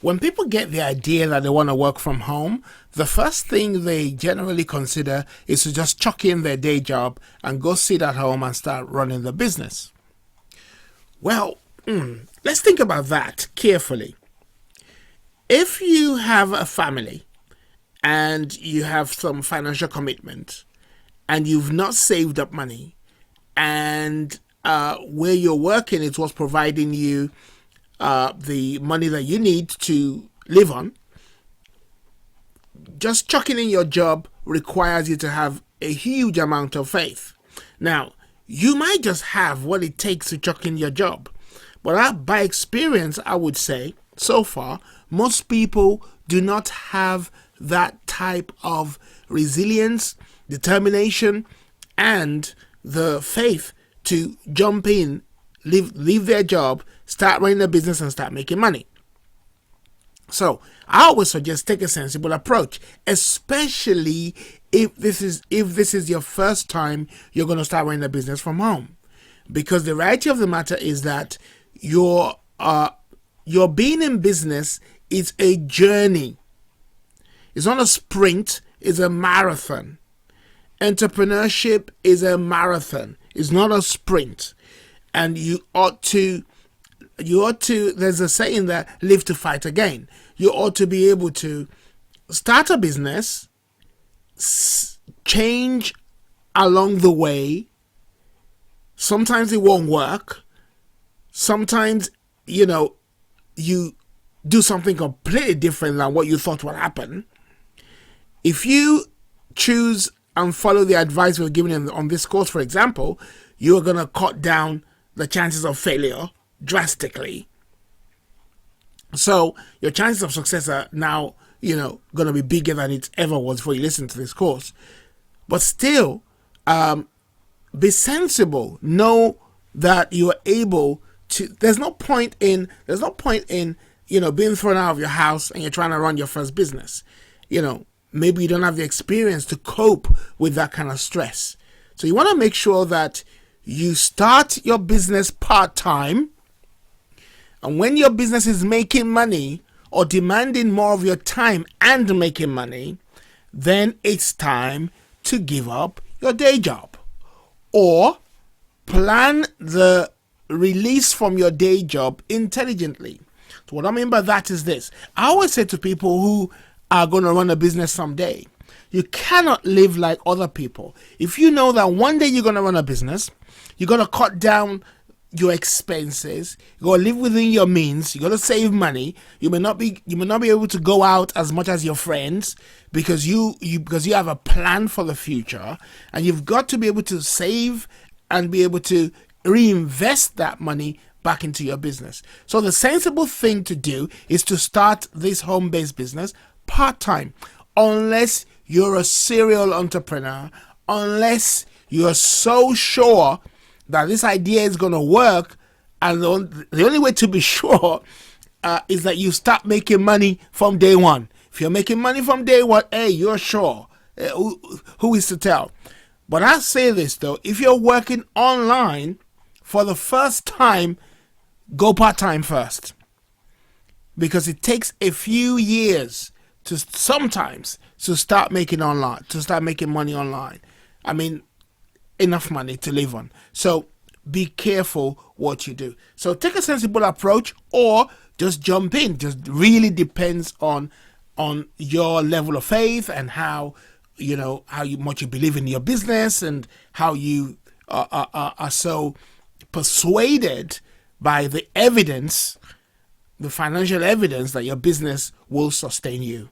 When people get the idea that they want to work from home, the first thing they generally consider is to just chuck in their day job and go sit at home and start running the business. Well, let's think about that carefully. If you have a family and you have some financial commitment and you've not saved up money, and where you're working is what's providing you the money that you need to live on, just chucking in your job requires you to have a huge amount of faith. Now, you might just have what it takes to chuck in your job, but by experience, I would say, so far, most people do not have that type of resilience, determination, and the faith to jump in, leave their job, start running a business, and start making money. So I always suggest take a sensible approach, especially if this is your first time you're going to start running a business from home, because the reality of the matter is that your being in business is a journey. It's not a sprint, it's a marathon. Entrepreneurship is a marathon. It's not a sprint. And you ought to, there's a saying that live to fight again. You ought to be able to start a business, change along the way. Sometimes it won't work. Sometimes, you do something completely different than what you thought would happen. If you choose and follow the advice we're giving on this course, for example, you are going to cut down the chances of failure drastically. So your chances of success are now, going to be bigger than it ever was before you listen to this course. But still, be sensible. Know that you are able to. There's no point in being thrown out of your house and you're trying to run your first business. Maybe you don't have the experience to cope with that kind of stress. So you want to make sure that you start your business part-time, and when your business is making money or demanding more of your time and making money, then it's time to give up your day job, or plan the release from your day job intelligently. So what I mean by that is this. I always say to people who are going to run a business someday, you cannot live like other people. If you know that one day you're going to run a business, you're going to cut down your expenses, you're going to live within your means, you're going to save money, you may not be able to go out as much as your friends because you have a plan for the future, and you've got to be able to save and be able to reinvest that money back into your business. So the sensible thing to do is to start this home-based business part-time, unless you're a serial entrepreneur, unless you're so sure that this idea is going to work, and the only way to be sure is that you start making money from day one. If you're making money from day one, hey, you're sure. Who is to tell? But I say this though, if you're working online for the first time, go part-time first, because it takes a few years to start making money online. I mean, enough money to live on. So be careful what you do. So take a sensible approach, or just jump in. Just really depends on your level of faith and how much you believe in your business, and how you are so persuaded by the evidence, the financial evidence, that your business will sustain you.